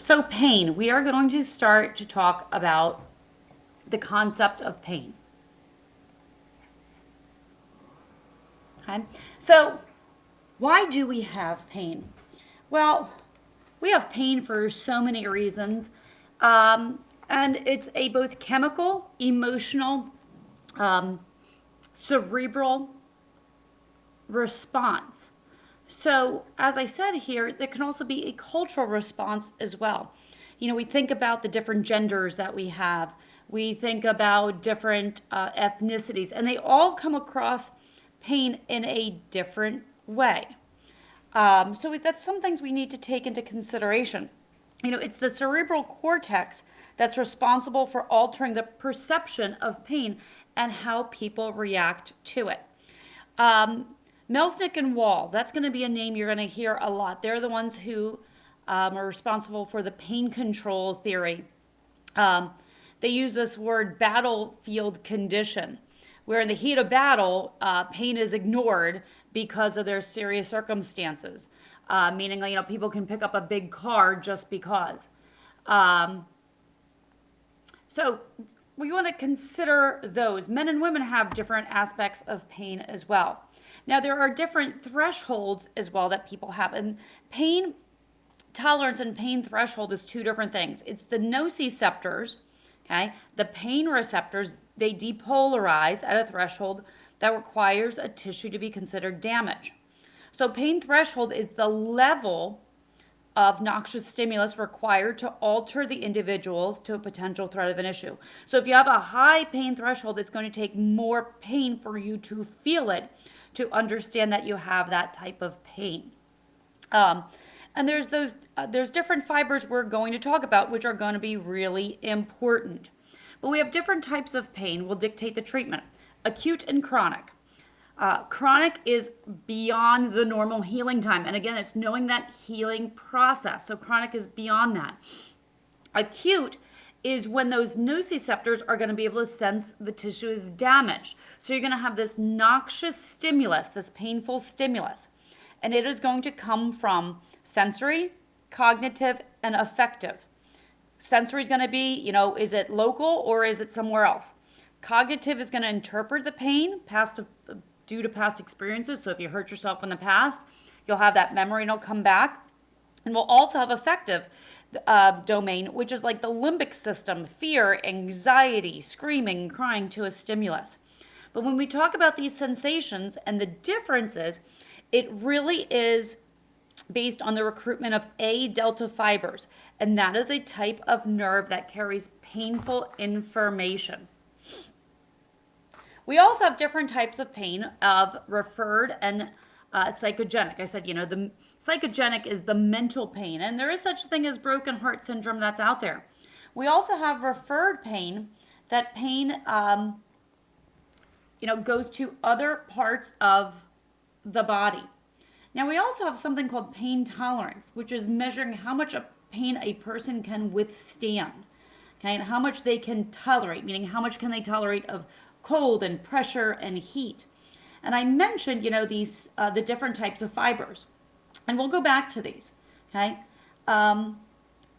So, pain, we are going to start to talk about the concept of pain. Okay. So, why do we have pain? Well, we have pain for so many reasons. And it's a both chemical, emotional, cerebral response. So, as I said here, there can also be a cultural response as well. We think about the different genders that we have, we think about different ethnicities, and they all come across pain in a different way. So, that's some things we need to take into consideration. It's the cerebral cortex that's responsible for altering the perception of pain and how people react to it. Um, Melsnick and Wall, that's going to be a name you're going to hear a lot. They're the ones who are responsible for the pain control theory. Um, they use this word battlefield condition, where in the heat of battle, pain is ignored because of their serious circumstances. Meaning, people can pick up a big car just because. Um, so we want to consider those. Men and women have different aspects of pain as well. Now, there are different thresholds as well that people have. And pain tolerance and pain threshold is two different things. It's the nociceptors, okay? The pain receptors, they depolarize at a threshold that requires a tissue to be considered damaged. So, pain threshold is the level of noxious stimulus required to alter the individuals to a potential threat of an issue. So if you have a high pain threshold, it's going to take more pain for you to feel it to understand that you have that type of pain. Um, and there's different fibers we're going to talk about, which are going to be really important. But we have different types of pain will dictate the treatment: acute and chronic. Chronic is beyond the normal healing time. And again, it's knowing that healing process. So chronic is beyond that. Acute is when those nociceptors are going to be able to sense the tissue is damaged. So you're going to have this noxious stimulus, this painful stimulus. And it is going to come from sensory, cognitive, and affective. Sensory is going to be, is it local or is it somewhere else? Cognitive is going to interpret the pain due to past experiences. So if you hurt yourself in the past, you'll have that memory and it'll come back. And we'll also have affective domain, which is like the limbic system: fear, anxiety, screaming, crying to a stimulus. But when we talk about these sensations and the differences, it really is based on the recruitment of A delta fibers, and that is a type of nerve that carries painful information. We also have different types of pain of referred and psychogenic. I said, the psychogenic is the mental pain, and there is such a thing as broken heart syndrome that's out there. We also have referred pain. That pain, goes to other parts of the body. Now, we also have something called pain tolerance, which is measuring how much pain a person can withstand, okay, and how much they can tolerate, meaning how much can they tolerate of cold and pressure and heat. And I mentioned, these the different types of fibers, and we'll go back to these. Okay,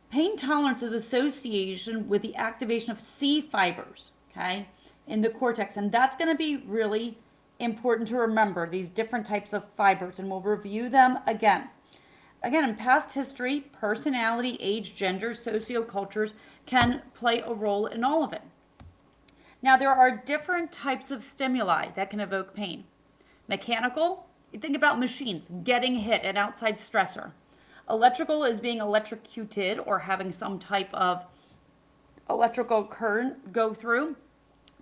pain tolerance is association with the activation of C fibers. Okay, in the cortex, and that's going to be really important to remember these different types of fibers, and we'll review them again. Again, in past history, personality, age, gender, sociocultures can play a role in all of it. Now, there are different types of stimuli that can evoke pain. Mechanical, you think about machines, getting hit, an outside stressor. Electrical is being electrocuted or having some type of electrical current go through.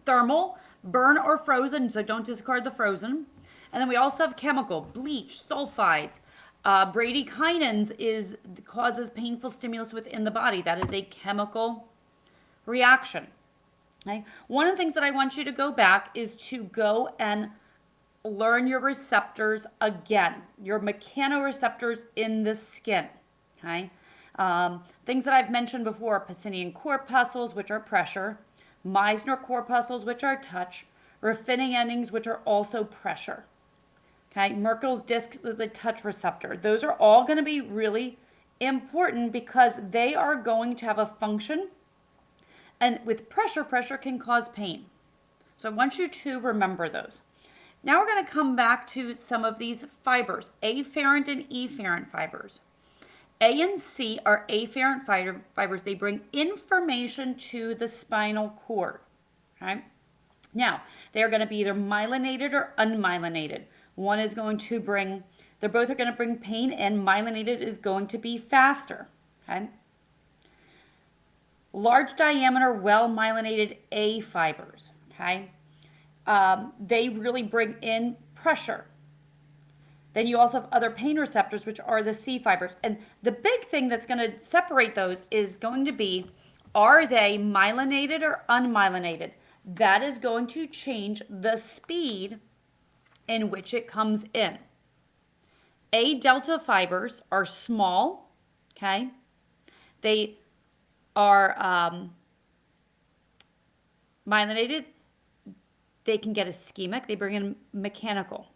Thermal, burn or frozen, so don't discard the frozen. And then we also have chemical: bleach, sulfides. Bradykinin causes painful stimulus within the body. That is a chemical reaction. Okay. One of the things that I want you to go back is to go and learn your receptors again, your mechanoreceptors in the skin. Okay. Things that I've mentioned before: Pacinian corpuscles, which are pressure; Meissner corpuscles, which are touch; Raffining endings, which are also pressure. Okay. Merkel's disc is a touch receptor. Those are all going to be really important because they are going to have a function, and with pressure, pressure can cause pain. So I want you to remember those. Now we're going to come back to some of these fibers, afferent and efferent fibers. A and C are afferent fibers. They bring information to the spinal cord. Okay? Now, they are going to be either myelinated or unmyelinated. One is going to bring, they're both are going to bring pain, and myelinated is going to be faster. Okay? Large diameter, well myelinated A fibers. Okay? They really bring in pressure. Then you also have other pain receptors, which are the C fibers. And the big thing that's going to separate those is going to be, are they myelinated or unmyelinated? That is going to change the speed in which it comes in. A delta fibers are small, okay? They are myelinated. They can get ischemic. They bring in mechanical.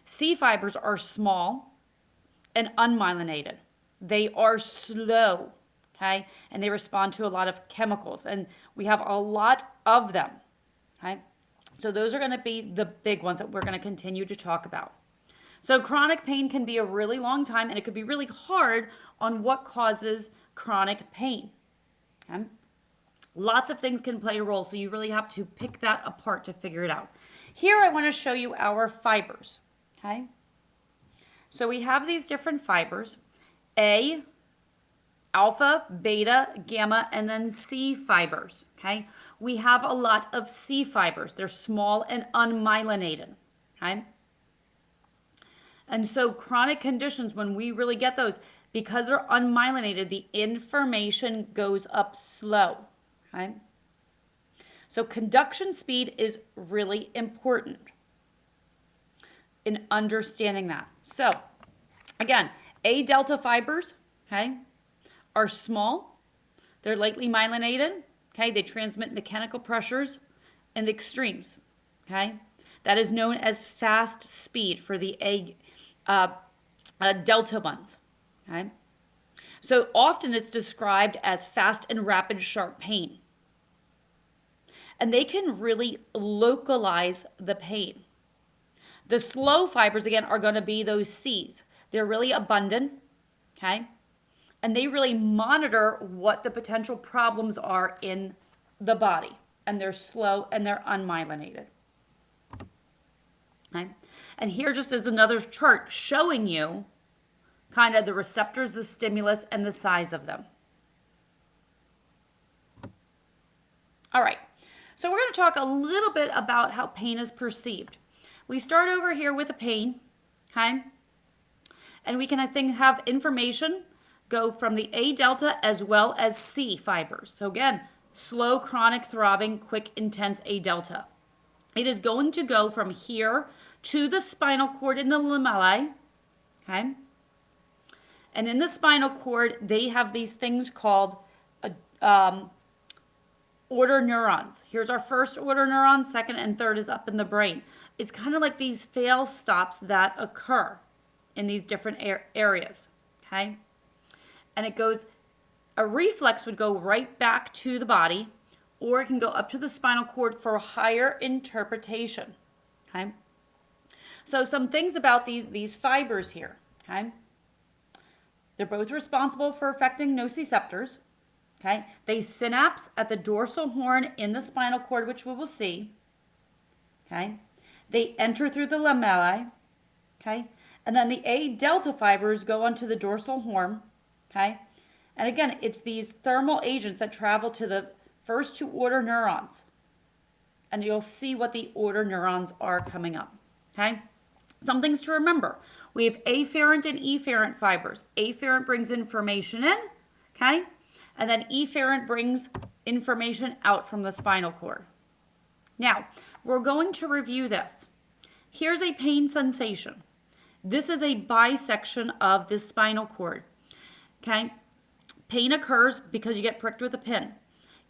C fibers are small and unmyelinated. They are slow, okay? And they respond to a lot of chemicals, and we have a lot of them, okay? So those are going to be the big ones that we're going to continue to talk about. So chronic pain can be a really long time, and it could be really hard on what causes chronic pain, okay? Lots of things can play a role, so you really have to pick that apart to figure it out. Here I want to show you our fibers. Okay, so we have these different fibers, A, alpha, beta, gamma, and then C fibers, okay? We have a lot of C fibers. They're small and unmyelinated, okay? And so chronic conditions, when we really get those, because they're unmyelinated, the information goes up slow, okay? So conduction speed is really important in understanding that. So again, A delta fibers, okay, are small. They're lightly myelinated, okay? They transmit mechanical pressures in the extremes, okay? That is known as fast speed for the A delta ones, okay? So often it's described as fast and rapid sharp pain. And they can really localize the pain. The slow fibers, again, are going to be those C's. They're really abundant, okay? And they really monitor what the potential problems are in the body. And they're slow and they're unmyelinated. Okay? And here just is another chart showing you kind of the receptors, the stimulus, and the size of them. All right. So we're going to talk a little bit about how pain is perceived. We start over here with the pain, okay? And we can, I think, have information go from the A delta as well as C fibers. So again, slow, chronic, throbbing, quick, intense A delta. It is going to go from here to the spinal cord in the lamellae, okay? And in the spinal cord, they have these things called order neurons. Here's our first order neuron, second and third is up in the brain. It's kind of like these fail stops that occur in these different areas, okay? And it goes, a reflex would go right back to the body, or it can go up to the spinal cord for higher interpretation, okay? So some things about these fibers here, okay? They're both responsible for affecting nociceptors. Okay, they synapse at the dorsal horn in the spinal cord, which we will see. Okay, they enter through the lamellae. Okay, and then the A delta fibers go onto the dorsal horn. Okay, and again, it's these thermal agents that travel to the first two order neurons, and you'll see what the order neurons are coming up. Okay, some things to remember: we have afferent and efferent fibers. Afferent brings information in. Okay. And then efferent brings information out from the spinal cord. Now, we're going to review this. Here's a pain sensation. This is a bisection of the spinal cord. Okay? Pain occurs because you get pricked with a pin.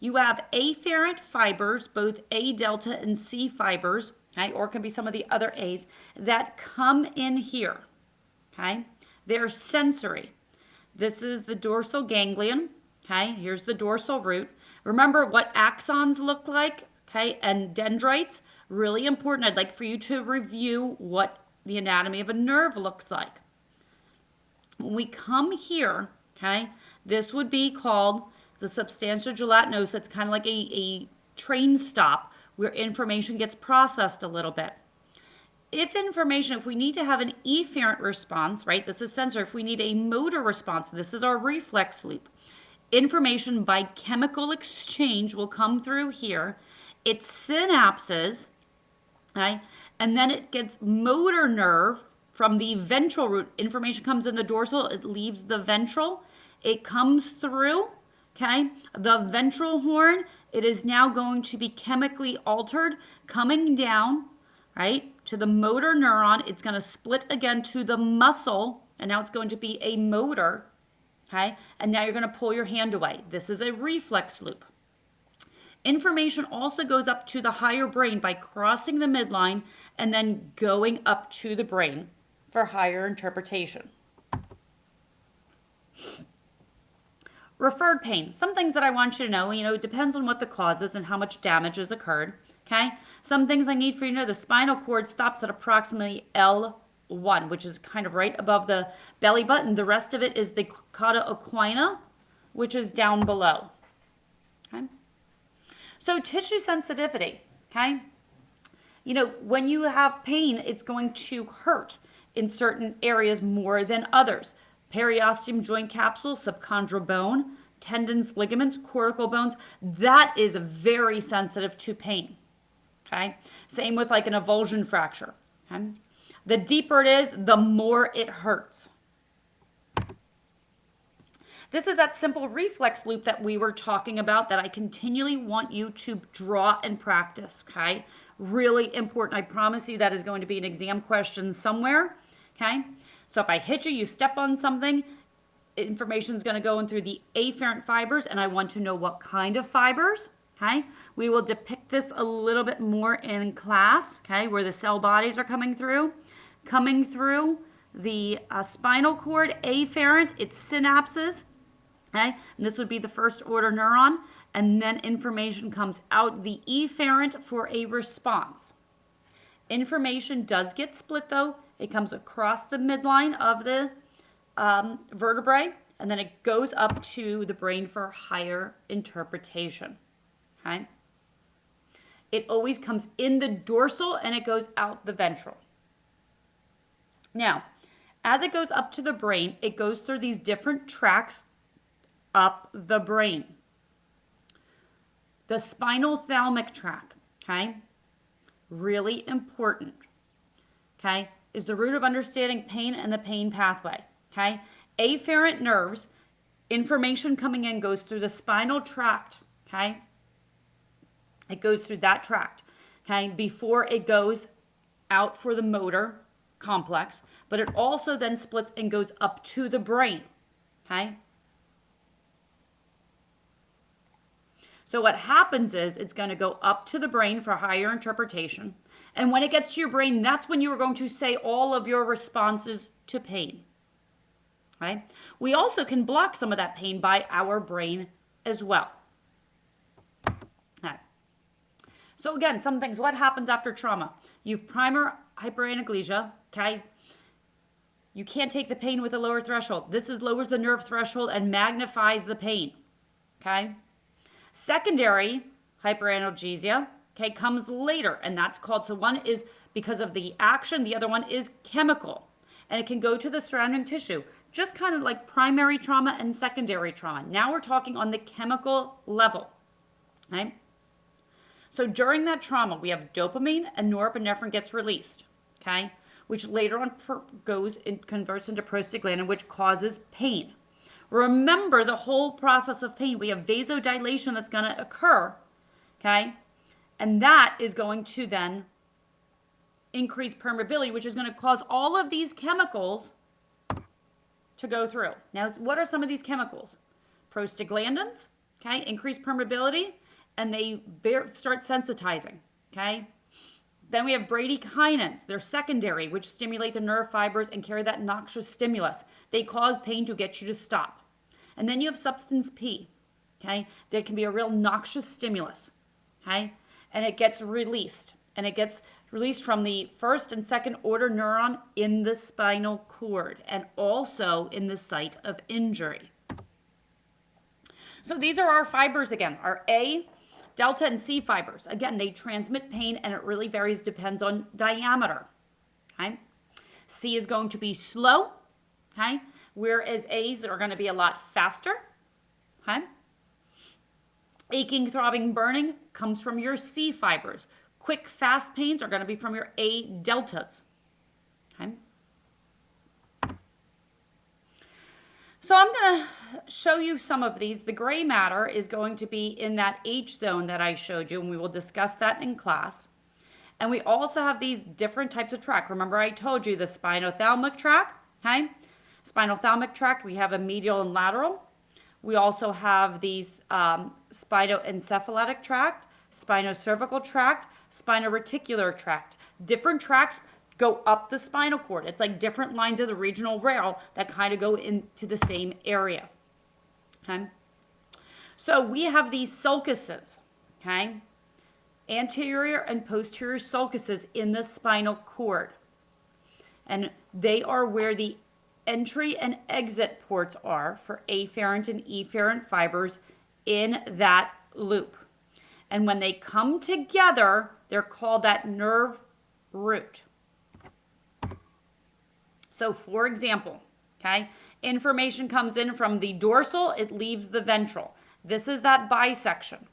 You have afferent fibers, both A delta and C fibers, okay, or it can be some of the other A's, that come in here. Okay? They're sensory. This is the dorsal ganglion. Okay, here's the dorsal root. Remember what axons look like, okay, and dendrites, really important. I'd like for you to review what the anatomy of a nerve looks like. When we come here, okay, this would be called the substantia gelatinosa. It's kind of like a train stop where information gets processed a little bit. If we need to have an efferent response, right, this is sensory. If we need a motor response, this is our reflex loop. Information by chemical exchange will come through here. It synapses, okay, and then it gets motor nerve from the ventral root. Information comes in the dorsal, it leaves the ventral. It comes through, okay, the ventral horn. It is now going to be chemically altered, coming down, right, to the motor neuron. It's going to split again to the muscle, and now it's going to be a motor, okay, and now you're going to pull your hand away. This is a reflex loop. Information also goes up to the higher brain by crossing the midline and then going up to the brain for higher interpretation. Referred pain. Some things that I want you to know, it depends on what the cause is and how much damage has occurred. Okay? Some things I need for you to know. The spinal cord stops at approximately L1, which is kind of right above the belly button. The rest of it is the cauda equina, which is down below. Okay? So tissue sensitivity, okay? When you have pain, it's going to hurt in certain areas more than others. Periosteum joint capsule, subchondral bone, tendons, ligaments, cortical bones, that is very sensitive to pain, okay? Same with like an avulsion fracture, okay? The deeper it is, the more it hurts. This is that simple reflex loop that we were talking about that I continually want you to draw and practice, okay? Really important. I promise you that is going to be an exam question somewhere, okay? So if I hit you, you step on something, information is going to go in through the afferent fibers, and I want to know what kind of fibers, okay? We will depict this a little bit more in class, okay, where the cell bodies are coming through. Coming through the spinal cord, afferent, it's synapses, okay? And this would be the first order neuron, and then information comes out the efferent for a response. Information does get split though. It comes across the midline of the vertebrae, and then it goes up to the brain for higher interpretation, okay? It always comes in the dorsal and it goes out the ventral. Now, as it goes up to the brain, it goes through these different tracks up the brain. The spinal thalamic tract, okay, really important, okay, is the root of understanding pain and the pain pathway, okay? Afferent nerves, information coming in goes through the spinal tract, okay? It goes through that tract, okay, before it goes out for the motor complex, but it also then splits and goes up to the brain, okay? So what happens is it's going to go up to the brain for higher interpretation. And when it gets to your brain, that's when you are going to say all of your responses to pain. Right? We also can block some of that pain by our brain as well. Okay. So again, some things. What happens after trauma? You've primer hyperanaglesia. Okay. You can't take the pain with a lower threshold. This lowers the nerve threshold and magnifies the pain. Okay. Secondary hyperanalgesia, okay, comes later, and that's called, so one is because of the action, the other one is chemical, and it can go to the surrounding tissue, just kind of like primary trauma and secondary trauma. Now we're talking on the chemical level, right? So during that trauma, we have dopamine and norepinephrine gets released, okay, which later on goes and converts into prostaglandin, which causes pain. Remember the whole process of pain. We have vasodilation that's going to occur, okay? And that is going to then increase permeability, which is going to cause all of these chemicals to go through. Now, what are some of these chemicals? Prostaglandins, okay, increase permeability, and they start sensitizing, okay? Then we have bradykinins. They're secondary, which stimulate the nerve fibers and carry that noxious stimulus. They cause pain to get you to stop. And then you have substance P. Okay, there can be a real noxious stimulus. Okay, and it gets released. And it gets released from the first and second order neuron in the spinal cord and also in the site of injury. So these are our fibers again, our A, delta, and C fibers. Again, they transmit pain and it really varies, depends on diameter. Okay? C is going to be slow, okay? Whereas A's are going to be a lot faster. Okay? Aching, throbbing, burning comes from your C fibers. Quick, fast pains are going to be from your A deltas. Okay? So I'm going to show you some of these. The gray matter is going to be in that H zone that I showed you, and we will discuss that in class. And we also have these different types of tract. Remember I told you the spinothalamic tract, okay? Spinothalamic tract, we have a medial and lateral. We also have these spinoencephalitic tract, spinocervical tract, spinoreticularis tract. Different tracts go up the spinal cord. It's like different lines of the regional rail that kind of go into the same area. Okay? So we have these sulcuses, okay? Anterior and posterior sulcuses in the spinal cord. And they are where the entry and exit ports are for afferent and efferent fibers in that loop. And when they come together, they're called that nerve root. So for example, okay, information comes in from the dorsal, it leaves the ventral. This is that bisection.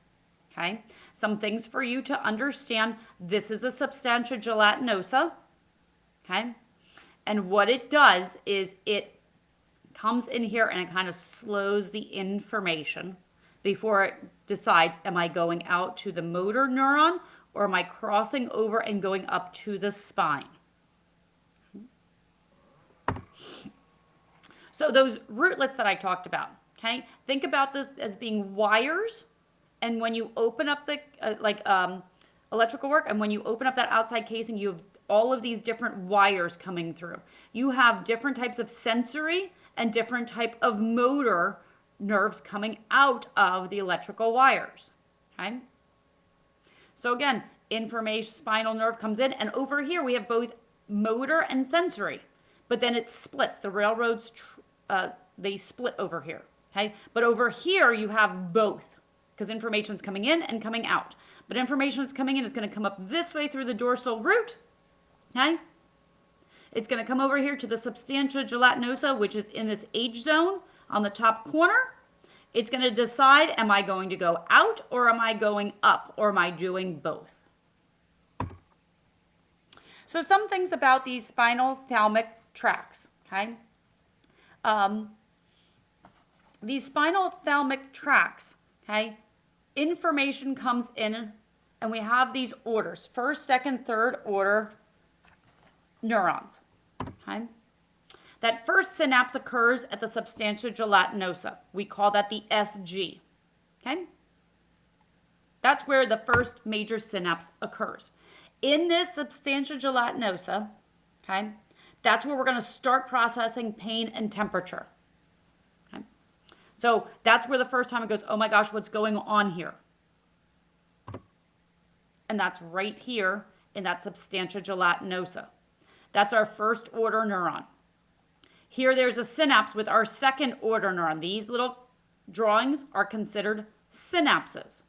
Okay, some things for you to understand. This is a substantia gelatinosa. Okay, and what it does is it comes in here and it kind of slows the information before it decides, am I going out to the motor neuron or am I crossing over and going up to the spine? So those rootlets that I talked about, okay, think about this as being wires. And when you open up the, electrical work, and when you open up that outside casing, you have all of these different wires coming through. You have different types of sensory and different type of motor nerves coming out of the electrical wires, okay? So again, information, spinal nerve comes in, and over here we have both motor and sensory, but then it splits. The railroads, they split over here, okay? But over here you have both, because information is coming in and coming out. But information that's coming in is going to come up this way through the dorsal root, okay? It's going to come over here to the substantia gelatinosa, which is in this H zone on the top corner. It's going to decide, am I going to go out or am I going up, or am I doing both? So some things about these spinal thalamic tracts, okay? These spinal thalamic tracts, okay, information comes in and we have these orders, first, second, third order neurons, okay? That first synapse occurs at the substantia gelatinosa. We call that the SG, okay? That's where the first major synapse occurs. In this substantia gelatinosa, okay, that's where we're going to start processing pain and temperature. Okay? So that's where the first time it goes, oh my gosh, what's going on here? And that's right here in that substantia gelatinosa. That's our first order neuron. Here there's a synapse with our second order neuron. These little drawings are considered synapses.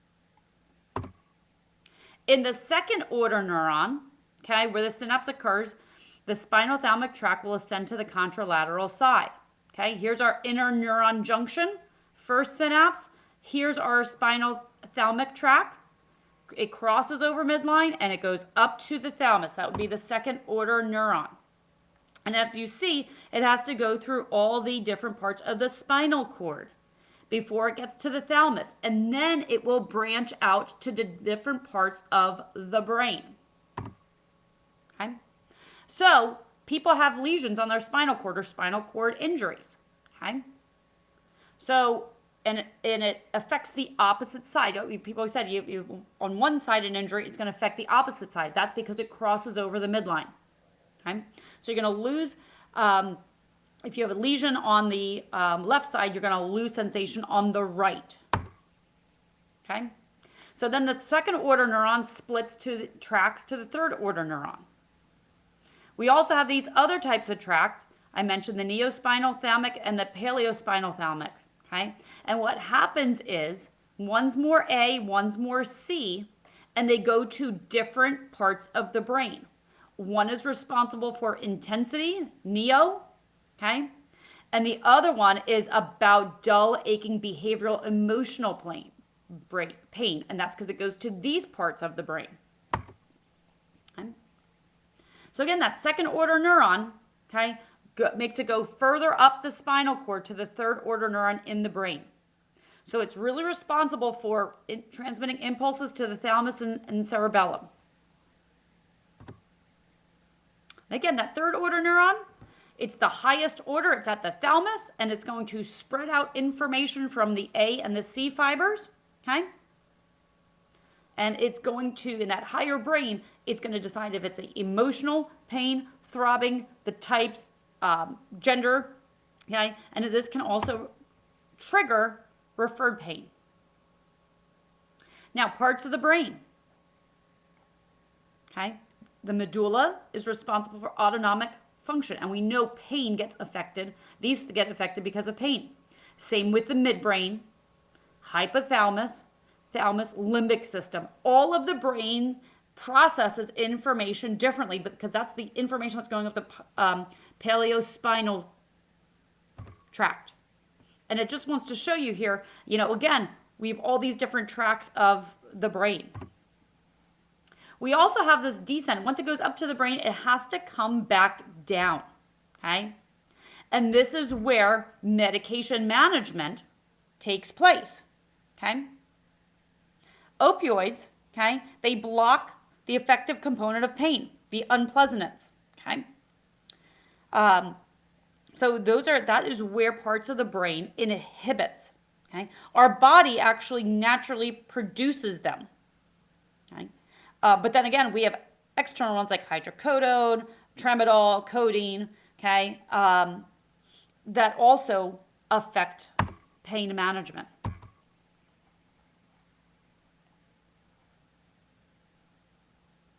In the second order neuron, okay, where the synapse occurs, the spinal thalamic tract will ascend to the contralateral side. Okay, here's our inner neuron junction, first synapse. Here's our spinal thalamic tract. It crosses over midline and it goes up to the thalamus. That would be the second order neuron. And as you see, it has to go through all the different parts of the spinal cord before it gets to the thalamus. And then it will branch out to the different parts of the brain. Okay? So people have lesions on their spinal cord or spinal cord injuries. Okay? So and it affects the opposite side. People said you on one side an injury, it's going to affect the opposite side. That's because it crosses over the midline. Okay, so you're going to lose. If you have a lesion on the left side, you're going to lose sensation on the right. Okay, so then the second order neuron splits to the tracts to the third order neuron. We also have these other types of tracts. I mentioned the neospinal thalamic and the paleospinal thalamic. Okay, and what happens is one's more A, one's more C, and they go to different parts of the brain. One is responsible for intensity, neo, okay? And the other one is about dull, aching, behavioral, emotional pain. And that's because it goes to these parts of the brain. Okay? So again, that second order neuron, okay, makes it go further up the spinal cord to the third order neuron in the brain. So it's really responsible for transmitting impulses to the thalamus and cerebellum. Again, that third order neuron, it's the highest order. It's at the thalamus, and it's going to spread out information from the A and the C fibers, okay? And it's going to, in that higher brain, it's going to decide if it's emotional, pain, throbbing, the types, gender, okay? And this can also trigger referred pain. Now, parts of the brain, okay? The medulla is responsible for autonomic function, and we know pain gets affected. These get affected because of pain. Same with the midbrain, hypothalamus, thalamus, limbic system. All of the brain processes information differently because that's the information that's going up the paleospinal tract. And it just wants to show you here, again, we have all these different tracts of the brain. We also have this descent. Once it goes up to the brain, it has to come back down, okay? And this is where medication management takes place, okay? Opioids, okay, they block the effective component of pain, the unpleasantness, okay? So that is where parts of the brain inhibits, okay? Our body actually naturally produces them, okay? But then again, we have external ones like hydrocodone, tramadol, codeine, okay, that also affect pain management.